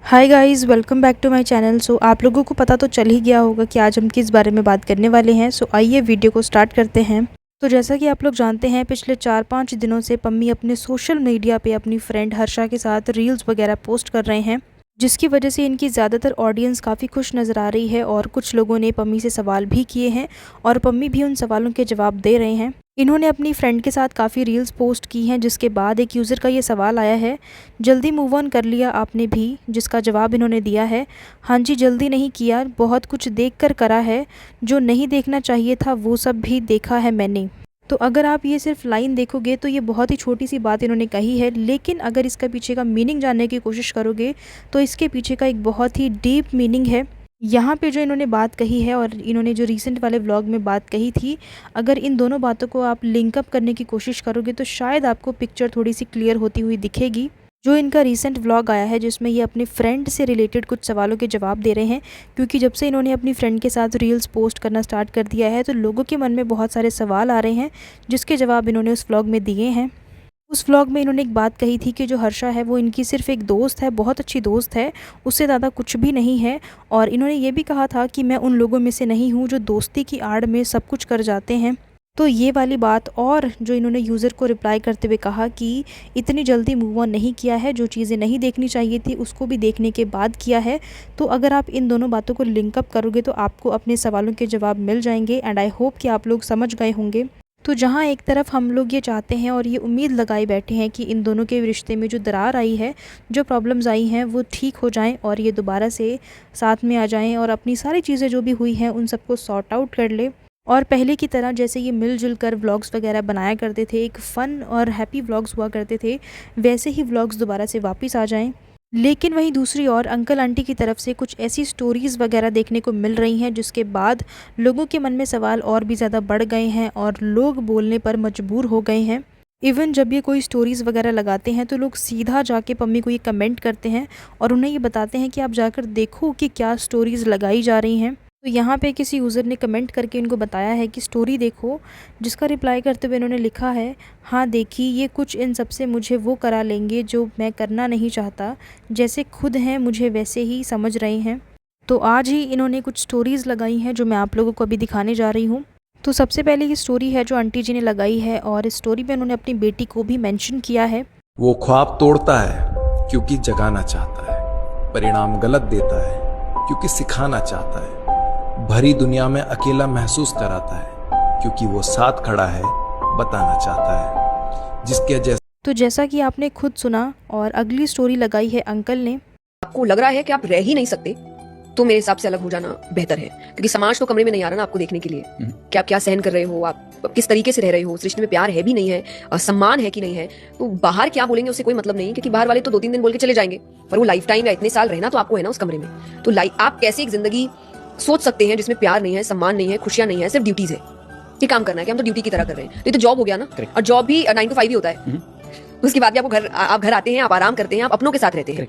Hi guys, welcome back to my channel. आप लोगों को पता तो चल ही गया होगा कि आज हम किस बारे में बात करने वाले हैं। आइए वीडियो को स्टार्ट करते हैं। तो जैसा कि आप लोग जानते हैं, पिछले 4-5 दिनों से पम्मी अपने सोशल मीडिया पे अपनी फ्रेंड हर्षा के साथ रील्स वगैरह पोस्ट कर रहे हैं, जिसकी वजह से इनकी ज़्यादातर ऑडियंस काफ़ी खुश नज़र आ रही है। और कुछ लोगों ने पम्मी से सवाल भी किए हैं और पम्मी भी उन सवालों के जवाब दे रहे हैं। इन्होंने अपनी फ्रेंड के साथ काफ़ी रील्स पोस्ट की हैं, जिसके बाद एक यूज़र का ये सवाल आया है, जल्दी मूव ऑन कर लिया आपने भी? जिसका जवाब इन्होंने दिया है, हाँ जी जल्दी नहीं किया, बहुत कुछ देख कर करा है, जो नहीं देखना चाहिए था वो सब भी देखा है मैंने। तो अगर आप ये सिर्फ लाइन देखोगे तो ये बहुत ही छोटी सी बात इन्होंने कही है, लेकिन अगर इसका पीछे का मीनिंग जानने की कोशिश करोगे तो इसके पीछे का एक बहुत ही डीप मीनिंग है। यहाँ पे जो इन्होंने बात कही है और इन्होंने जो रीसेंट वाले व्लॉग में बात कही थी, अगर इन दोनों बातों को आप लिंकअप करने की कोशिश करोगे तो शायद आपको पिक्चर थोड़ी सी क्लियर होती हुई दिखेगी। जो इनका रीसेंट व्लॉग आया है, जिसमें ये अपने फ्रेंड से रिलेटेड कुछ सवालों के जवाब दे रहे हैं, क्योंकि जब से इन्होंने अपनी फ्रेंड के साथ रील्स पोस्ट करना स्टार्ट कर दिया है तो लोगों के मन में बहुत सारे सवाल आ रहे हैं, जिसके जवाब इन्होंने उस व्लॉग में दिए हैं। उस व्लॉग में इन्होंने एक बात कही थी कि जो हर्षा है वो इनकी सिर्फ एक दोस्त है, बहुत अच्छी दोस्त है, उससे ज़्यादा कुछ भी नहीं है। और इन्होंने ये भी कहा था कि मैं उन लोगों में से नहीं हूँ जो दोस्ती की आड़ में सब कुछ कर जाते हैं। तो ये वाली बात, और जो इन्होंने यूज़र को रिप्लाई करते हुए कहा कि इतनी जल्दी मूव ऑन नहीं किया है, जो चीज़ें नहीं देखनी चाहिए थी उसको भी देखने के बाद किया है। तो अगर आप इन दोनों बातों को लिंकअप करोगे तो आपको अपने सवालों के जवाब मिल जाएंगे। एंड आई होप कि आप लोग समझ गए होंगे। तो जहाँ एक तरफ हम लोग ये चाहते हैं और ये उम्मीद लगाए बैठे हैं कि इन दोनों के रिश्ते में जो दरार आई है, जो प्रॉब्लम्स आई हैं, वो ठीक हो जाएं और ये दोबारा से साथ में आ जाएं और अपनी सारी चीज़ें जो भी हुई हैं उन सबको सॉर्ट आउट कर ले। और पहले की तरह जैसे ये मिलजुल कर व्लॉग्स वगैरह बनाया करते थे, एक फ़न और हैप्पी व्लॉग्स हुआ करते थे, वैसे ही व्लॉग्स दोबारा से वापस आ जाएं। लेकिन वहीं दूसरी ओर अंकल आंटी की तरफ से कुछ ऐसी स्टोरीज़ वगैरह देखने को मिल रही हैं, जिसके बाद लोगों के मन में सवाल और भी ज़्यादा बढ़ गए हैं और लोग बोलने पर मजबूर हो गए हैं। इवन जब ये कोई स्टोरीज़ वगैरह लगाते हैं तो लोग सीधा जाके पम्मी को ये कमेंट करते हैं और उन्हें ये बताते हैं कि आप जाकर देखो कि क्या स्टोरीज़ लगाई जा रही हैं। तो यहाँ पे किसी यूज़र ने कमेंट करके इनको बताया है कि स्टोरी देखो, जिसका रिप्लाई करते हुए इन्होंने लिखा है, हाँ देखी, ये कुछ इन सब से मुझे वो करा लेंगे जो मैं करना नहीं चाहता, जैसे खुद हैं मुझे वैसे ही समझ रहे हैं। तो आज ही इन्होंने कुछ स्टोरीज़ लगाई हैं जो मैं आप लोगों को अभी दिखाने जा रही हूँ। तो सबसे पहले ये स्टोरी है जो आंटी जी ने लगाई है और इस स्टोरी में उन्होंने अपनी बेटी को भी मेंशन किया है। वो ख्वाब तोड़ता है क्योंकि जगाना चाहता है, परिणाम गलत देता है क्योंकि सिखाना चाहता है, भरी दुनिया में अकेला महसूस कराता है क्योंकि वो साथ खड़ा है, बताना चाहता है जिसके जैसे। तो जैसा कि आपने खुद सुना, और अगली स्टोरी लगाई है अंकल ने। आपको लग रहा है कि आप रह ही नहीं सकते, तो मेरे हिसाब से अलग हो जाना बेहतर है, क्योंकि समाज तो कमरे में नहीं आ रहा ना आपको देखने के लिए कि आप क्या सहन कर रहे हो, आप किस तरीके से रह रहे हो, उस रिश्ते में प्यार है भी नहीं है, सम्मान है कि नहीं है। तो बाहर क्या बोलेंगे उससे कोई मतलब नहीं, क्योंकि बाहर वाले तो 2-3 दिन बोल के चले जाएंगे, पर वो लाइफ टाइम या इतने साल रहना तो आपको है ना उस कमरे में। तो आप कैसे एक जिंदगी सोच सकते हैं जिसमें प्यार नहीं है, सम्मान नहीं है, खुशियां नहीं है, सिर्फ ड्यूटीज है कि काम करना है, कि हम तो ड्यूटी की तरह कर रहे हैं। तो ये तो जॉब हो गया ना, और जॉब भी 9 to 5 ही होता है। उसके बाद भी आप घर आते हैं, आप आराम करते हैं, आप अपनों के साथ रहते हैं।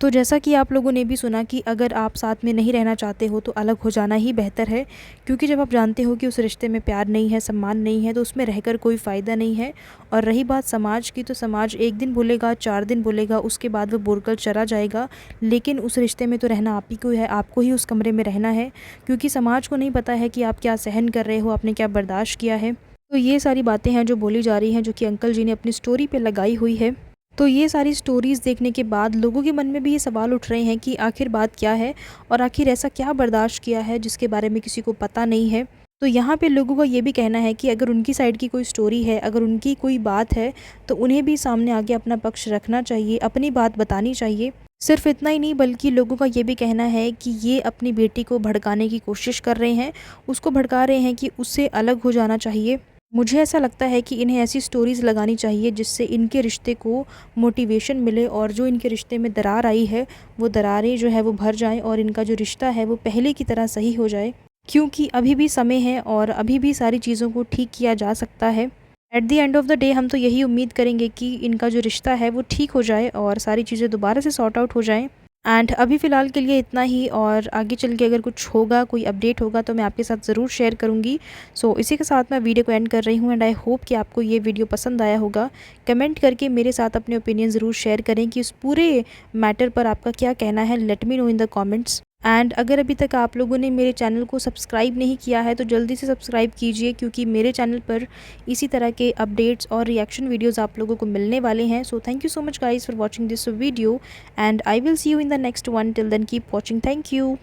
तो जैसा कि आप लोगों ने भी सुना कि अगर आप साथ में नहीं रहना चाहते हो तो अलग हो जाना ही बेहतर है, क्योंकि जब आप जानते हो कि उस रिश्ते में प्यार नहीं है, सम्मान नहीं है, तो उसमें रहकर कोई फ़ायदा नहीं है। और रही बात समाज की, तो समाज 1 दिन बोलेगा, 4 दिन बोलेगा, उसके बाद वो बोलकर चला जाएगा, लेकिन उस रिश्ते में तो रहना आप ही को है, आपको ही उस कमरे में रहना है, क्योंकि समाज को नहीं पता है कि आप क्या सहन कर रहे हो, आपने क्या बर्दाश्त किया है। तो ये सारी बातें हैं जो बोली जा रही हैं, जो कि अंकल जी ने अपनी स्टोरी पर लगाई हुई है। तो ये सारी स्टोरीज़ देखने के बाद लोगों के मन में भी ये सवाल उठ रहे हैं कि आखिर बात क्या है और आखिर ऐसा क्या बर्दाश्त किया है जिसके बारे में किसी को पता नहीं है। तो यहाँ पे लोगों का ये भी कहना है कि अगर उनकी साइड की कोई स्टोरी है, अगर उनकी कोई बात है, तो उन्हें भी सामने आके अपना पक्ष रखना चाहिए, अपनी बात बतानी चाहिए। सिर्फ इतना ही नहीं, बल्कि लोगों का ये भी कहना है कि ये अपनी बेटी को भड़काने की कोशिश कर रहे हैं, उसको भड़का रहे हैं कि उससे अलग हो जाना चाहिए। मुझे ऐसा लगता है कि इन्हें ऐसी स्टोरीज़ लगानी चाहिए जिससे इनके रिश्ते को मोटिवेशन मिले और जो इनके रिश्ते में दरार आई है वो दरारें जो है वो भर जाएं और इनका जो रिश्ता है वो पहले की तरह सही हो जाए, क्योंकि अभी भी समय है और अभी भी सारी चीज़ों को ठीक किया जा सकता है। At the end of the day हम तो यही उम्मीद करेंगे कि इनका जो रिश्ता है वो ठीक हो जाए और सारी चीज़ें दोबारा से सॉर्ट आउट हो जाएँ। एंड अभी फ़िलहाल के लिए इतना ही, और आगे चल के अगर कुछ होगा, कोई अपडेट होगा तो मैं आपके साथ ज़रूर शेयर करूँगी। सो इसी के साथ मैं वीडियो को एंड कर रही हूँ एंड आई होप कि आपको ये वीडियो पसंद आया होगा। कमेंट करके मेरे साथ अपने ओपिनियन ज़रूर शेयर करें कि उस पूरे मैटर पर आपका क्या कहना है। Let me know in the comments. And अगर अभी तक आप लोगों ने मेरे चैनल को सब्सक्राइब नहीं किया है तो जल्दी से सब्सक्राइब कीजिए, क्योंकि मेरे चैनल पर इसी तरह के अपडेट्स और रिएक्शन वीडियोस आप लोगों को मिलने वाले हैं। So thank you so much guys for watching this video and I will see you in the next one. Till then, keep watching. Thank you.